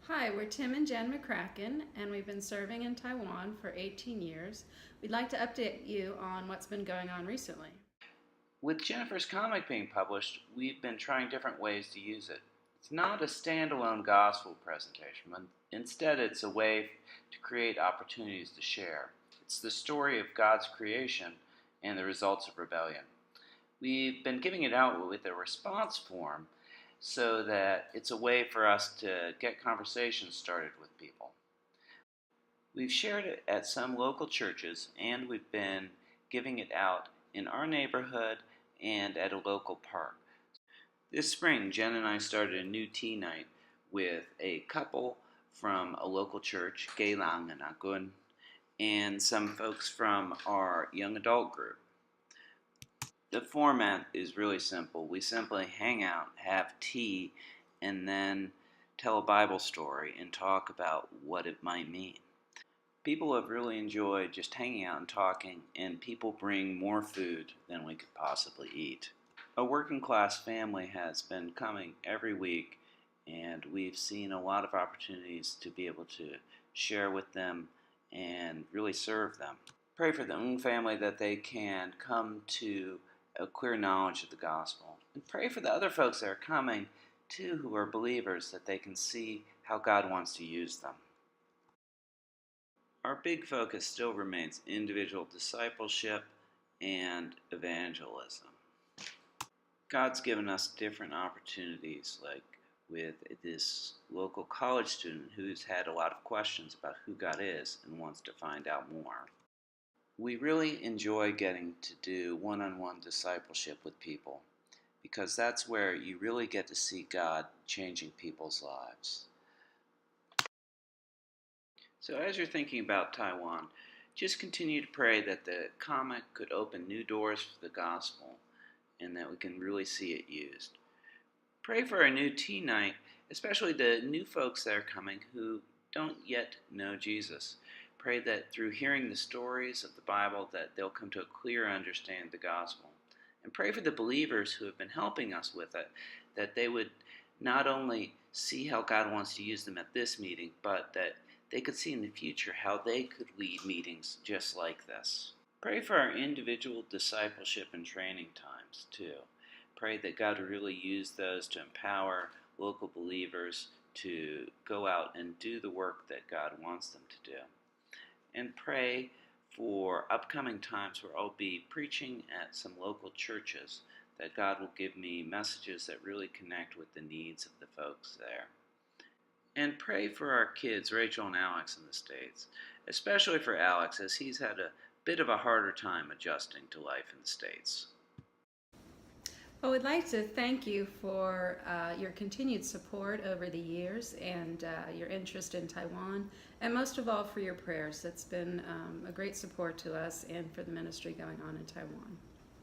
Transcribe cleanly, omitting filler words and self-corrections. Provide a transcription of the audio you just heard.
Hi, we're Tim and Jen McCracken, and we've been serving in Taiwan for 18 years. We'd like to update you on what's been going on recently. With Jennifer's comic being published, we've been trying different ways to use it. It's not a standalone gospel presentation, but instead, it's a way to create opportunities to share. It's the story of God's creation and the results of rebellion. We've been giving it out with a response form so that it's a way for us to get conversations started with people. We've shared it at some local churches, and we've been giving it out in our neighborhood and at a local park. This spring, Jen and I started a new tea night with a couple from a local church, Geylang and Akun, and some folks from our young adult group. The format is really simple. We simply hang out, have tea, and then tell a Bible story and talk about what it might mean. People have really enjoyed just hanging out and talking, and people bring more food than we could possibly eat. A working class family has been coming every week, and we've seen a lot of opportunities to be able to share with them and really serve them. Pray for the Ng family that they can come to a clear knowledge of the gospel. And pray for the other folks that are coming too who are believers, that they can see how God wants to use them. Our big focus still remains individual discipleship and evangelism. God's given us different opportunities, like with this local college student who's had a lot of questions about who God is and wants to find out more. We really enjoy getting to do one-on-one discipleship with people because that's where you really get to see God changing people's lives. So as you're thinking about Taiwan, just continue to pray that the comic could open new doors for the gospel and that we can really see it used. Pray for our new tea night, especially the new folks that are coming who don't yet know Jesus. Pray that through hearing the stories of the Bible that they'll come to a clear understanding of the gospel. And pray for the believers who have been helping us with it, that they would not only see how God wants to use them at this meeting, but that they could see in the future how they could lead meetings just like this. Pray for our individual discipleship and training times, too. Pray that God would really use those to empower local believers to go out and do the work that God wants them to do. And pray for upcoming times where I'll be preaching at some local churches, that God will give me messages that really connect with the needs of the folks there. And pray for our kids, Rachel and Alex, in the States, especially for Alex, as he's had a bit of a harder time adjusting to life in the States. Well, we'd like to thank you for your continued support over the years and your interest in Taiwan, and most of all for your prayers. It's been a great support to us and for the ministry going on in Taiwan.